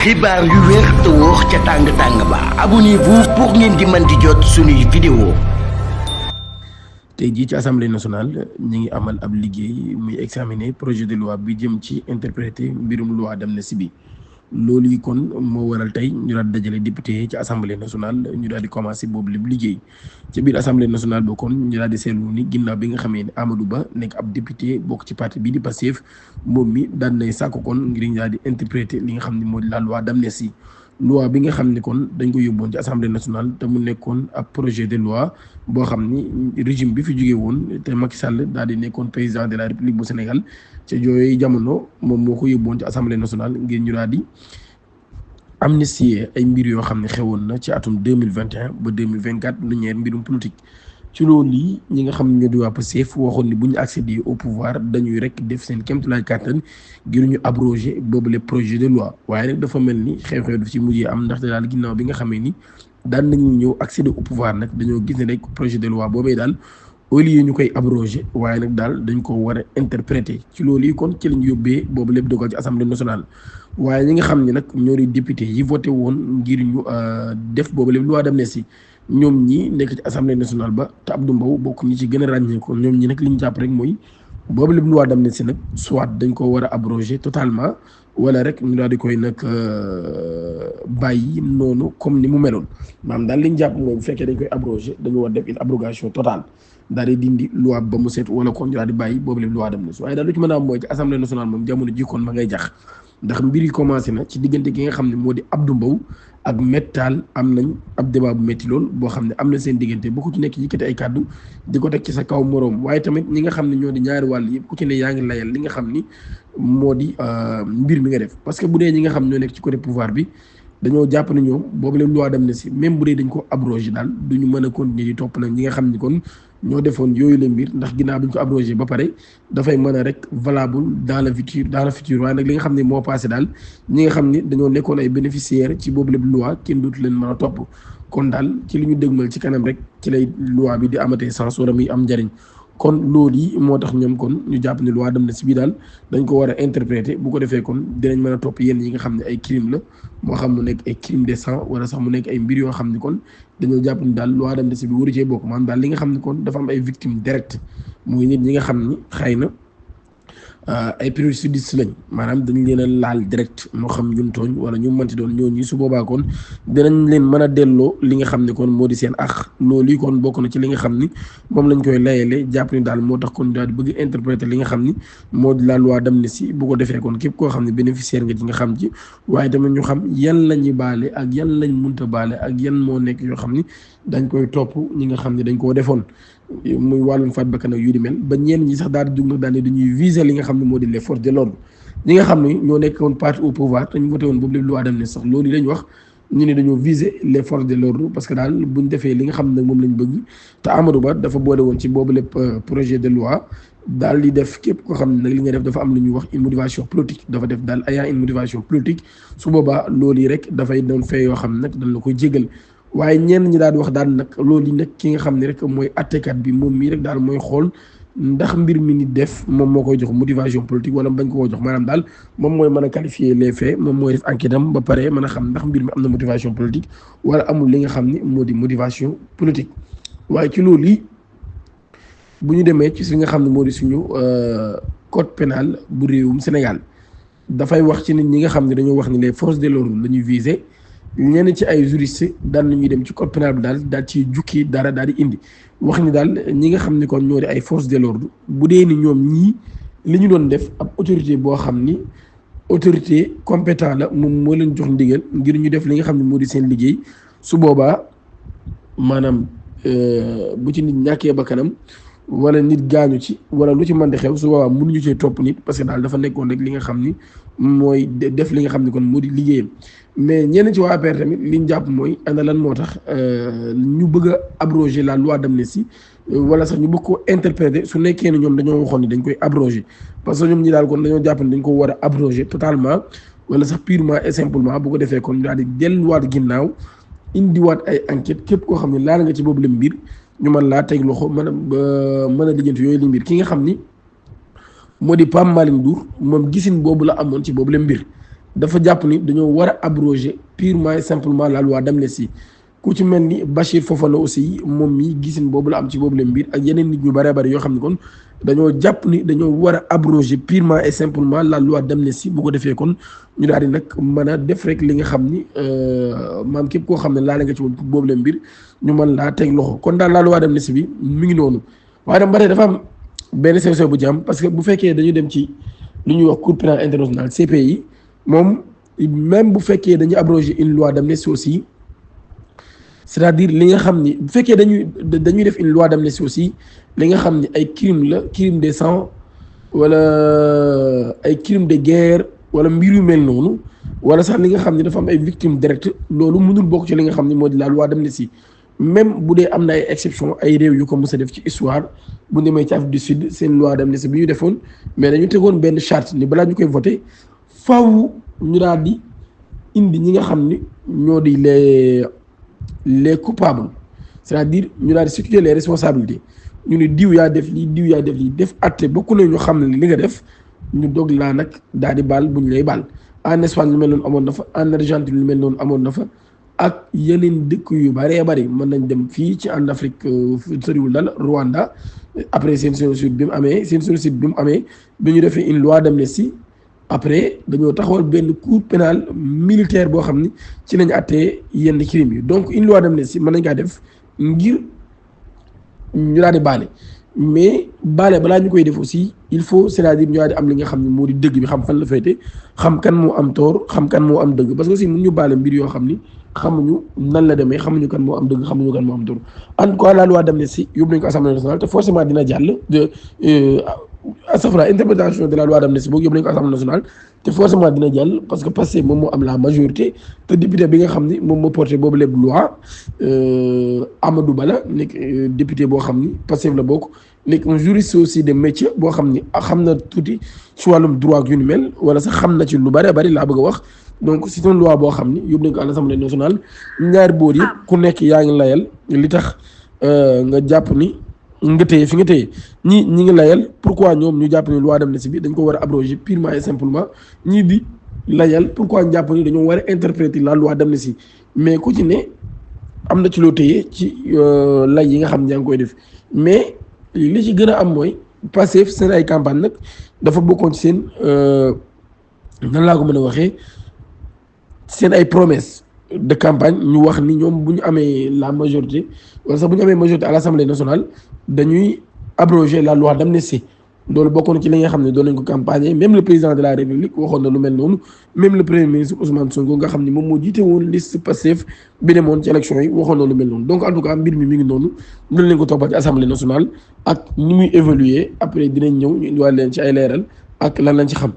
xibaar yu wér te wóor ca tàng-tàng ba abonnez-vous pour ngeen di mën di jot suñuy vidéo. tey jii ci assemblée nationale ñi ngi amal ab liggéey muy examiner projet de loi bi jëm ci interpréter mbirum loi d'amnistie bi loolu yi kon moo waral tey ñu daal dajale député yi ci assemblée nationale ñu daal di commencé boobu lépp liggéey ci biir assemblée nationale ba kon ñu daal di seetlu ni ginnaaw bi nga xamee ne Amadou Ba nekk ab député bokk ci parti bii di Pastef moom mi daan nay sàkk kon ngir ñu daal di interpréter li nga xam ne moo di la loi d'amnistie loi bi nga xam ne kon dañ ko yóbboon ci assemblée nationale te mu nekkoon ab projet de loi boo xam ni régime bi fi jógee woon te Macky Sall daal di nekkoon président de la république bu Sénégal ca yooyu jamono moom moo ko yóbboon ci assemblée nationale ngir ñu daal di amnistier ay mbir yoo xam ne xewoon na ci atum 2021 ba 2024 lu ñeer mbirum politique. ci loolu yi ñi nga xam ne ñoo di waa Pastef waxoon ni bu ñu accéder au pouvoir dañuy rek def seen kéemtulaay kàttan ngir ñu abroger boobu le projet de loi waaye nag dafa mel ni xew-xew daf ci mujjee am ndaxte daal ginnaaw bi nga xamee ni daan nañu ñëw accéder au pouvoir nag dañoo gis ne rek projet de loi boobee daal au lieu ñu koy abroger waaye nag daal dañ ko war a interpréter ci loolu yi kon ci lañ yóbbee boobu lépp dogal ci assemblée nationale. waaye ñi nga xam ne nag ñoo di député yi voté woon ngir ñu def boobu lépp loi d'amnistie ñoom ñi nekk ci assemblée nationale ba te Abdou Mbow bokk ñi ci gën a ràññee ko ñoom ñi nag li ñu jàpp rek mooy boobu lépp loi d'amnistie nag soit dañ ko war a abroger totalement wala rek ñu daal di koy nag bàyyi noonu comme ni mu meloon maanaam daal li ñu jàpp mooy bu fekkee dañ koy abroger dañu war def une abrogation totale daal di dindi loi ba mu set wala kon ñu daal di bàyyi boobu lépp loi d'amnistie waaye daal lu ci mën a am mooy ci assemblée nationale moom jamono ji kon ma ngay jax ndax mbir yi commencé na ci diggante gi nga xam ne moo di Abdou Mbow ak Mettal am nañ ab débat bu métti lool boo xam ne am na seen diggante bu ku ci nekk yëkkati ay kàddu di ko teg ci sa kaw moroom waaye tamit ñi nga xam ne ñoo di ñaari wàll yëpp ku ci ne yaa ngi layal li nga xam ni moo di mbir mi nga def parce que bu dee ñi nga xam ñoo nekk ci côté pouvoir bi dañoo jàpp ne ñoom boobu leen loi d'amnistie même bu dee dañ ko abrogé daal duñu mën a continuer di topp nag ñi nga xam ni kon ñoo defoon yooyu la mbir ndax ginnaaw bi ñu ko abrogé ba pare dafay mën a rek valable dans le futur waaye nag li nga xam ne moo passé daal ñi nga xam ni dañoo nekkoon ay bénéficiaires ci boobu lépp loi kenn dootu leen mën a topp kon daal ci li ñu dëgmal ci kanam rek ci lay loi bi di amatee sens wala muy am njariñ kon loolu yi moo tax ñoom kon ñu jàpp ne loi d'amnistie bi daal dañ ko war a interpréter bu ko defee kon dinañ mën a topp yenn yi nga xam ne ay crime la moo xam mu nekk ay crime de sang wala sax mu nekk ay mbir yoo xam ne kon dañoo jàpp ni daal loi d'amnistie bi waru cee bokk maanaam daal li nga xam ne kon dafa am ay victimes directes muy nit ñi nga xam ni xëy na ay préjudice lañ maanaam dañ leen a laal direct moo xam ñun tooñ wala ñu mënti doon ñooñu su boobaa kon dinañ leen mën a delloo li nga xam ne kon moo di seen ax loolu yi kon bokk na ci li nga xam ni moom lañ koy layele jàpp ni daal moo tax kon daal di bëgg interpréter li nga xam ni moo di la loi d'amnistie bu ko defee kon képp koo xam ne bénéficiaire nga ci nga xam ci waaye tamit ñu xam yan la ñuy baale ak yan lañ munta baale ak yan moo nekk yoo xam ni dañ koy topp ñi nga xam ne dañ koo defoon muy wàllum faat bakkan ak yu di mel ba ñenn ñi sax daal di jug nag daal ne dañuy viser li nga xam ne moo di les forces de l'ordre ñi nga xam ne ñoo nekkoon parti au pouvoir te ñu voté woon boobu lépp loi d'amnistie sax loolu yi lañ wax ñu ne dañoo viser les forces de l'ordre parce que daal buñ defee li nga xam ne moom lañ bëgg te Amadou Ba dafa boole woon ci boobu lépp projet de loi daal di def képp koo xam ne nag li nga def dafa am lu ñuy wax une motivation politique dafa def daal ayant une motivation politique su boobaa loolu yi rek dafay doon fee yoo xam ne nag dañ la koy jégal waaye ñenn ñi daal di wax daal nag loolu yi nag ki nga xam ne rek mooy attekat bi moom mii rek daal mooy xool ndax mbir mi ni def moom moo koy jox motivation politique wala bañ ko jox maanaam daal moom mooy mën a qualifier les faits moom mooy def enquête am ba pare mën a xam ndax mbir mi am na motivation politique wala amul li nga xam ni moo di motivation politique. waaye ci loolu yi bu ñu demee ci li nga xam ne moo di suñu code pénal bu réewum Sénégal dafay wax ci nit ñi nga xam ne dañoo wax ni les forces de l'ordre la ñuy viser. ñenn ci ay juristes daan nañuy dem ci code pénal bi daal ci jukki dara daal di indi wax ni daal ñi nga xam ne kon ñoo di ay forces de l'ordre bu dee ni ñoom ñii li ñu doon def ab autorité boo xam ni autorité compétent la moom moo leen jox ndigal ngir ñu def li nga xam ne moo di seen liggéey su boobaa maanaam bu ci nit ñàkkee bakkanam wala nit gaañu ci wala lu ci mën di xew su boobaa mënuñu cee topp nit parce que daal dafa nekkoon rek li nga xam ni mooy def li nga xam ni kon moo di liggéeyam mais ñenn ci waa APR tamit li ñu jàpp mooy ana lan moo tax ñu bëgg a abroger la loi d'amnistie wala sax ñu bëgg ko interpréter su nekkee ne ñoom dañoo waxoon ni dañ koy abroger parce que ñoom ñi daal kon dañoo jàpp ni dañ ko war a abroger totalement wala sax purement et simplement bu ko defee kon daal di delluwaat ginnaaw indiwaat ay enquête képp koo xam ne laal nga ci boobu la mbir ñu mën laa teg loxo mën a lijjanti yooyu la mbir ki nga xam ni moo di Pape Malick Ndour moom gisin boobu la amoon ci boobu la mbir dafa jàpp ni dañoo war a abroger purement et simplement la loi d'amnistie ku ci mel ni Bachir Fofana aussi moom mi gisin boobu la am ci boobu la mbir ak yeneen nit ñu bëree bëri yoo xam ne kon dañoo jàpp ni dañoo war a abroger purement et simplement la loi d'amnistie bu ko defee kon ñu daal di nag mën a def rek li nga xam ni maam képp koo xam ne laale nga ci woon boobu la mbir ñu mën laa teg loxo kon daal la loi d'amnistie bi mi ngi noonu waaye nag ba tey dafa am benn sew bu ci am parce que bu fekkee dañu dem ci lu ñuy wax cour pénale internationale CPI moom même bu fekkee dañuy abroger une loi d'amnistie aussi c'est-à-dire li nga xam ni bu fekkee dañuy def une loi d'amnistie aussi li nga xam ni ay crime la crime de sang wala ay crime de guerre wala mbir yu mel noonu wala sax li nga xam ni dafa am ay victimes directes loolu mënul bokk ci li nga xam ni moo di la loi d'amnistie même bu dee am na ay exception ay réew yu ko mës a def ci histoire bu demee ci Afrique du Sud seen loi d'amnistie bi ñu defoon mais dañu tegoon benn charte ni balaa ñu koy voter faaw ñu daal di indi ñi nga xam ni ñoo di les coupables c'est-à-dire ñu daal di situer les responsabilités ñu ne diw yaa def lii diw yaa def lii def atte bokku ne ñu xam ne li nga def ñu dog laa nag daal di baal bu ñu lay baal en Espagne lu mel noonu amoon na fa en Argentine lu mel noonu amoon na fa ak yeneen dëkk yu bëree bëri mën nañ dem fii ci en Afrique soriwul dal Rwanda après seen génocide bi mu amee bi ñu defee une loi d'amnistie après dañoo taxawal benn cour pénale militaire boo xam ni ci lañ àttee yenn crimes yi donc une loi d'amnistie mën nañ kaa def ngir ñu daal di baale mais baale balaa ñu koy def aussi il faut c'est-à-dire ñu daal di am li nga xam ne moo di dëgg bi xam fan la féete xam kan moo am tort xam kan moo am dëgg parce que aussi mun ñu baale mbir yoo xam ni xamuñu nan la demee xamuñu kan moo am dëgg xamuñu kan moo am tort en tout cas la loi d'amnistie yóbbu nañ ko assemblée nationale te forcément dina jàll interprétation de la loi d'amnistie boobu yóbbu nañ ko assemblée nationale te forcément dina jàll parce que Pastef moom moo am la majorité te député bi nga xam ni moom moo porté boobu lépp loi Amadou Ba la nekk député boo xam ni Pastef la bokk nekk un juriste aussi de métier boo xam ni xam na tuuti ci wàllum droit yu ni mel wala sax xam na ci lu bari bari laa bëgg a wax donc c'est une loi boo xam ni yóbbu nañ ko à l'Assemblée nationale ñaari boor yëpp ku nekk yaa ngi layal li tax nga jàpp ni nga téye fi nga téye ñi ngi layal pourquoi ñoom ñu jàpp ni loi d'amnistie bi dañ ko war a abroger purement et simplement ñii di layal pourquoi ñu jàpp ni dañoo war a interpréter la loi d'amnistie mais ku ci ne am na ci loo téye ci lay yi nga xam ne yaa ngi koy def mais li ci gën a am mooy Pastef seen ay campagne nag dafa bokkoon ci seen nan laa ko mën a waxee seen ay promesses de campagne ñu wax ni ñoom bu ñu amee la majorité wala sax bu ñu amee majorité à l'Assemblée nationale dañuy abroger la loi d'amnistie loolu bokkoon ci li nga xam ne doon nañ ko campagne même le président de la République waxoon na lu mel noonu même le premier ministre Ousmane Sonko nga xam ne moom moo jiite woon liste Pastef bi demoon ci élection yi waxoon na lu mel noonu donc en tout cas mbir mi ngi noonu loolu lañ ko toppal ci Assemblée nationale ak ni muy évoluer après dinañ ñëw ñu indiwaat leen ci ay leeral ak lan lañ ci xam.